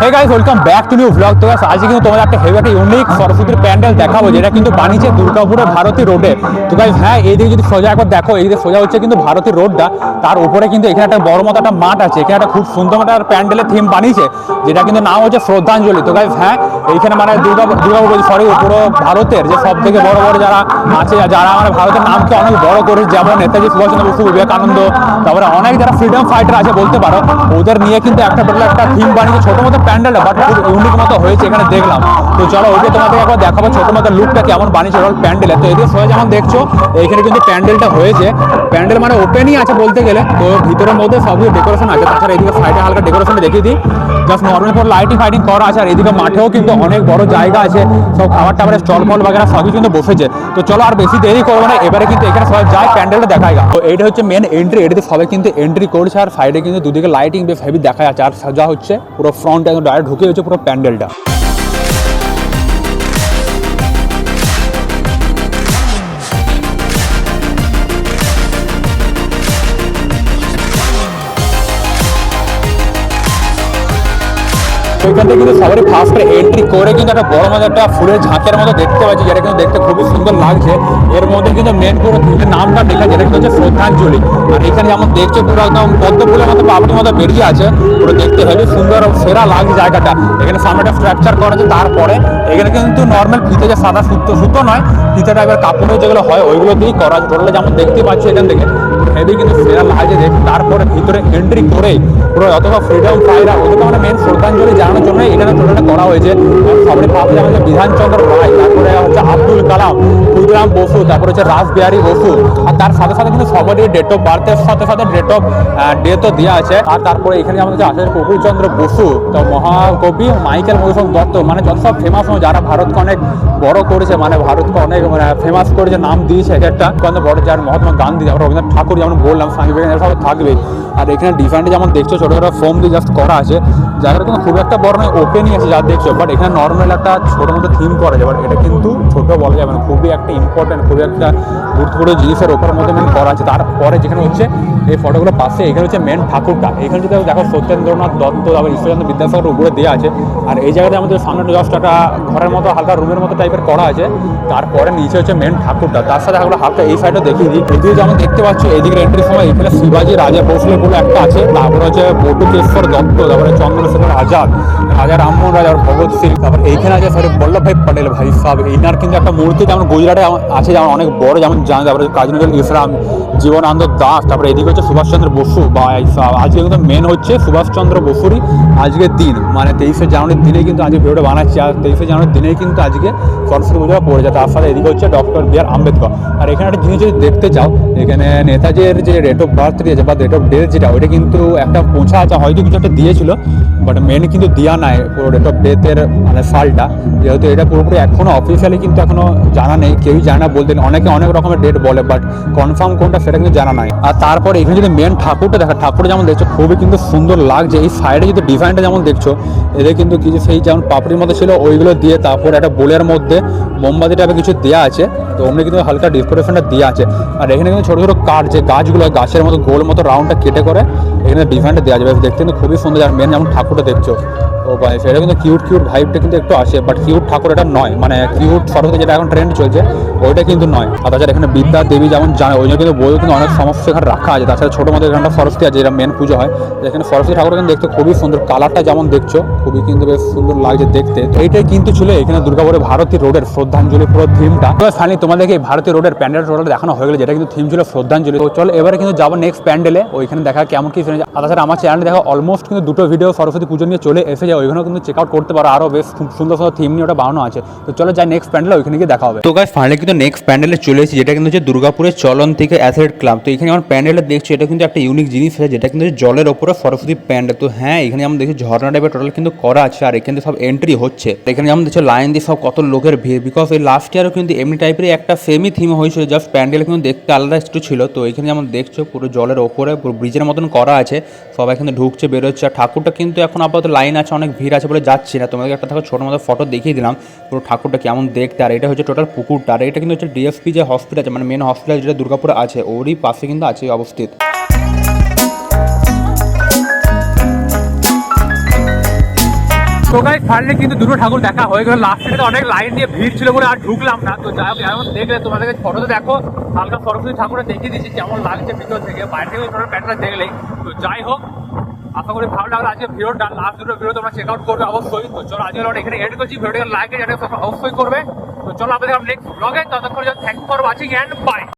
Hey guys, welcome back to new vlog. তো আজকে কিন্তু তোমাদের একটা হেভি একটা ইউনিক সরস্বতীর প্যান্ডেল দেখাবো, যেটা কিন্তু বানিয়েছে দুর্গাপুরের ভারতী রোডে। তো গাইস হ্যাঁ, এইদিকে যদি সোজা একবার দেখো, এইদিকে সোজা হচ্ছে কিন্তু ভারতী রোডটা, তার উপরে কিন্তু এখানে একটা বড় মতো একটা মাঠ আছে। এখানে একটা খুব সুন্দর একটা প্যান্ডেলের থিম বানিয়েছে, যেটা কিন্তু নাম হচ্ছে শ্রদ্ধাঞ্জলি। তো গাইস হ্যাঁ, এইখানে মানে দুর্গাপুর সরি পুরো ভারতের যে সব থেকে বড় বড় যারা আছে, যারা আমার ভারতের নামকে অনেক বড় করেছে, যেমন নেতাজি সুভাষচন্দ্র বসু, বিবেকানন্দ, তারপরে অনেক যারা ফ্রিডম ফাইটার আছে বলতে পারো, ওদের নিয়ে কিন্তু একটা থিম বানিয়েছে, ছোট মতো প্যান্ডেল বাট খুব ইউনিক মতো হয়েছে এখানে দেখলাম। তো চলো ওইটা তোমাদের একবার দেখাবো ছোট মতো লুকটা কেমন বানিয়েছে ওর প্যান্ডেলে। তো এদিকে সবাই যেমন দেখছো এখানে কিন্তু প্যান্ডেলটা হয়েছে, প্যান্ডেল মানে ওপেনই আছে বলতে গেলে। তো ভিতরের মধ্যে সবই ডেকোরেশন আছে, তাছাড়া এদিকে সাইডে হালকা ডেকোরেশন দেখিয়ে দিই, জাস্ট নর্মাল পর লাইটিং ফাইটিং করা আছে। আর এদিকে মাঠেও কিন্তু অনেক বড় জায়গা আছে, সব খাবার টাবারের স্টল ফল বাগেরা সবই কিন্তু বসেছে। তো চলো আর বেশি দেরি করবো না, এবারে কিন্তু এখানে সবাই যায় প্যান্ডেলটা দেখায়। তো এইটা হচ্ছে মেন এন্ট্রি, এটাতে সবাই কিন্তু এন্ট্রি করছে, আর সাইডে কিন্তু দুদিকে লাইটিং বেশ হেভি দেখা যাচ্ছে। আর সাজা হচ্ছে পুরো ফ্রন্ট একদম ডাইরেক্ট ঢুকে হচ্ছে পুরো প্যান্ডেলটা। ওইখান থেকে কিন্তু সবারই ফার্স্ট এন্ট্রি করে কিন্তু একটা বড় মতো একটা ফুলের ঝাঁকের মতো দেখতে পাচ্ছি, যেটা কিন্তু দেখতে খুবই সুন্দর লাগছে। এর মধ্যে কিন্তু মেন পুরো ফুলের নামটা লেখা, যেটা কিন্তু হচ্ছে শ্রদ্ধাঞ্জলি। আর এখানে যেমন দেখছো পুরো একদম পদ্ম ফুলের মতো পাপড়ির মতো বেরিয়ে আছে, পুরো দেখতে হেবি সুন্দর সেরা লাগছে জায়গাটা। এখানে সামনে একটা স্ট্রাকচার করা আছে, তারপরে এখানে কিন্তু নর্মাল ফিতে যে সাদা সুতো নয়, ফিতে টাইপের কাপড়ের যেগুলো হয় ওইগুলো দিয়েই করা আছে। টোটালে যেমন দেখতে পাচ্ছি এখান থেকে হেভি কিন্তু সেরা লাগছে দেখ। তারপরে ভিতরে এন্ট্রি করে পুরো অথবা ফ্রিডম ফাইটার ওদেরকে মানে মেন শ্রদ্ধাঞ্জলি জানানোর জন্য এখানে টোটালটা করা হয়েছে। সবারই পাশে আমাদের বিধানচন্দ্র রায়, তারপরে হচ্ছে আব্দুল কালাম, ক্ষুদিরাম বসু, তারপরে হচ্ছে রাসবিহারী বসু। আর তার সাথে সাথে কিন্তু সবারই ডেট অফ বার্থের সাথে সাথে ডেট অফ ডেথও দেওয়া আছে। আর তারপরে এখানে আমাদের আছে প্রফুল্লচন্দ্র বসু, তো মহাকবি মাইকেল মধুসূদন দত্ত, মানে যত সব ফেমাস যারা ভারতকে অনেক বড় করেছে, মানে ভারতকে অনেক মানে ফেমাস করেছে, নাম দিয়েছে এক একটা বড়, যার মহাত্মা গান্ধী, তারপর রবীন্দ্রনাথ ঠাকুর, যেমন বললাম স্বামী বিবেকানন্দ, সব থাকবে। আর এখানে ডিজাইনটা যেমন দেখছো ছোটো ছোটো ফোম দিয়ে জাস্ট করা আছে, জায়গাটা কিন্তু খুব একটা বড় নয়, ওপেনই আছে যা দেখছো। বাট এখানে নর্মাল একটা ছোটো মতো থিম করা যায়, বাট এটা কিন্তু ছোটো বলা যাবে না, খুবই একটা ইম্পর্টেন্ট, খুবই একটা গুরুত্বপূর্ণ জিনিসের ওপরের মধ্যে মেন করা আছে। তারপরে যেখানে হচ্ছে এই ফটোগুলো পাশে এখানে হচ্ছে মেন ঠাকুরটা, এখানে যদি দেখো সত্যেন্দ্রনাথ দত্ত, তারপর ঈশ্বরচন্দ্র বিদ্যাসাগর উপরে দেওয়া আছে। আর এই জায়গাতে আমাদের সামনে জাস্ট একটা ঘরের মতো হালকা রুমের মতো টাইপের করা আছে। তারপরে নিচে হচ্ছে মেন ঠাকুরটা, তার সাথে আমরা হালকা এই সাইডে দেখিয়ে দিই। এদিকে যেমন দেখতে পাচ্ছ এদিকে এন্ট্রির সময় এখানে শিবাজি রাজা ভোসলে বলে একটা আছে, তারপরে হচ্ছে বটুকেশ্বর দত্ত, তারপরে চন্দ্রশেখর আজাদ, রাজা রামমোহন রাজা, ভগৎ সিং, তারপর এইখানে আছে স্যার বল্লভভাই পটেল ভাই সাহেব। এইনার কিন্তু একটা মূর্তি যেমন গুজরাটে আছে, যেমন অনেক বড়, যেমন জানা, তারপরে কাজী নজরুল ইসলাম, জীবনানন্দ দাস, তারপরে এদিকে হচ্ছে সুভাষচন্দ্র বসু ভাই সাহেব। আজকে কিন্তু মেন হচ্ছে সুভাষচন্দ্র বসুরই আজকের দিন, মানে 23শে জানুয়ারির দিনে কিন্তু আজকে ভিডিওটা বানাচ্ছি। আর 23শে জানুয়ারির দিনেই কিন্তু আজকে সরস্বতী পুজোটা পড়ে যায়। তার সাথে এদিকে হচ্ছে ডক্টর বি.আর. আম্বেদকর। আর এখানে একটা জিনিস যদি দেখতে চাও, এখানে নেতাজির যে রেট অফ বার্থ দিয়েছে বা রেট অফ ডেথ যেটা, ওইটা কিন্তু একটা পৌঁছা আছে, হয়তো কিছু একটা দিয়েছিল, বাট মেন কিন্তু দেওয়া নাই পুরো রেট অফ ডেথের মানে সালটা, যেহেতু এটা পুরোপুরি এখনও অফিসিয়ালি কিন্তু এখনও জানা নেই, কেউই জানে না বলতেন, অনেকে অনেক রকমের ডেট বলে, বাট কনফার্ম কোনটা সেটা কিন্তু জানা নাই। আর তারপরে এখানে যদি মেন ঠাকুরটা দেখা, ঠাকুর যেমন দেখছো খুবই কিন্তু সুন্দর লাগছে। এই সাইডে যদি ডিজাইনটা যেমন দেখছো, এদের কিন্তু কিছু সেই যেমন পাপড়ির মধ্যে ছিল ওইগুলো দিয়ে, তারপর একটা বোলের মধ্যে মোমবাতি টাইপের কিছু দেওয়া আছে, তো অমনি কিন্তু হালকা ডেকোরেশনটা দেওয়া আছে। আর এখানে কিন্তু ছোটো ছোটো কাঠ, যে গাছগুলো গাছের মতো গোল মতো রাউন্ডটা কেটে করে এখানে ডিজাইনটা দেওয়া যাবে, দেখতে কিন্তু খুবই সুন্দর। আর মেন যেমন ঠাকুরটা দেখছো, ও ভাই সেটা কিন্তু কিউট ভাইবটা কিন্তু একটু আসে, বাট কিউট ঠাকুর এটা নয়, মানে কিউট সরস্বতী যেটা এখন ট্রেন্ড চলছে ওইটা কিন্তু নয়। আর তাছাড়া এখানে বিদ্যা দেবী যেমন জানে, ওই জন্য কিন্তু বইও কিন্তু অনেক সমস্ত এখানে রাখা আছে। তাছাড়া ছোটো মতো এখানটা সরস্বতী আছে, যেটা মেন পুজো হয়, এখানে সরস্বতী ঠাকুর কিন্তু দেখতে খুবই সুন্দর, কালারটা যেমন দেখছো খুবই কিন্তু বেশ সুন্দর লাগছে দেখতে। তো এইটাই কিন্তু ছিল এখানে দুর্গাপুরের ভারতী রোডের শ্রদ্ধাঞ্জলি পুরো থিমটা। ফাইনালি তোমাদেরকে এই ভারতী রোডের প্যান্ডেল টোটাল দেখানো হয়ে গেলে, যেটা কিন্তু থিম ছিল শ্রদ্ধাঞ্জলি। তো চলো এবারে কিন্তু যাবো নেক্সট প্যান্ডেলে, ওইখানে দেখা কেমন কি ফিরে। আর তাছাড়া আমার চ্যানেলে দেখা অলমোস্ট কিন্তু দুটো ভিডিও সরস্বতী পুজো নিয়ে চলে এসে যায়, ওইখানেও কিন্তু চেক আউট করতে পারো, আরও বেশ খুব সুন্দর সুন্দর থিম নিয়ে ওটা বানানো আছে। তো চলো যাই নেক্সট প্যান্ডেলে, ওইখানে গিয়ে দেখা হবে। তো গাইস ফাইনালি কিন্তু নেক্সট প্যান্ডেলে চলে এসেছি, যেটা কিন্তু হচ্ছে দুর্গাপুরের চলন থেকে অ্যাথলেট ক্লাব। তো এখানে আমার প্যান্ডেলটা দেখছো, এটা কিন্তু একটা ইউনিক জিনিস আছে, যেটা কিন্তু জলের ওপরে সরস্বতী প্যান্ডেল। তো হ্যাঁ, এখানে আমরা দেখছি ঝর্ণা টাইপের টোটাল কিন্তু করা আছে, আর এখানে সব এন্ট্রি হচ্ছে। এখানে যেমন দেখছো লাইন দিয়ে সব কত লোকের ভিড়, বিকজ এই লাস্ট ইয়ারও কিন্তু এমনি টাইপের একটা সেমি থিম হয়েছিল, জাস্ট প্যান্ডেল কিন্তু দেখতে আলাদা একটু ছিল। তো এখানে যেমন দেখছো পুরো জলের ওপরে পুরো ব্রিজের মতন করা আছে, সবাই কিন্তু ঢুকছে বেরোচ্ছে। আর ঠাকুরটা কিন্তু এখন আপাতত লাইন আছে, অনেক ভিড় আছে বলে যাচ্ছি না, তোমাদেরকে একটা ছোটো মতো ফটো দেখিয়ে দিলাম পুরো ঠাকুরটা কেমন দেখতে। আর এটা হচ্ছে টোটাল পুকুরটা, আর এটা কিন্তু হচ্ছে ডিএসপি যে হসপিটাল আছে, মানে মেন হসপিটাল যেটা দুর্গাপুরে আছে, ওরই পাশে কিন্তু আছে অবস্থিত। তো গাইস ফাইনালি কিন্তু দুটো ঠাকুর দেখা হয়ে গেল। লাস্টে অনেক লাইন দিয়ে ভিড় ছিল বলে আর ঢুকলাম না। তো যাই হোক এমন দেখলে তোমাদেরকে ফটোতে দেখো হালকা সরস্বতী ঠাকুরটা দেখিয়ে দিচ্ছি কেমন লাগছে ভিতর থেকে, বাইরে থেকে ছোটো প্যান্টটা দেখলেই। তো যাই হোক আশা করি ভালো লাগলো আজকে ভিডিওটা। লাস্ট দুটো ভিডিও তোমরা চেক আউট করবে অবশ্যই। তো চলো আজকে এখানে এড করছি, ভিডিওটাকে লাইক অবশ্যই করবে। তো চলো আমাদের নেক্সট ব্লগে, ততক্ষণ thank you for watching and by.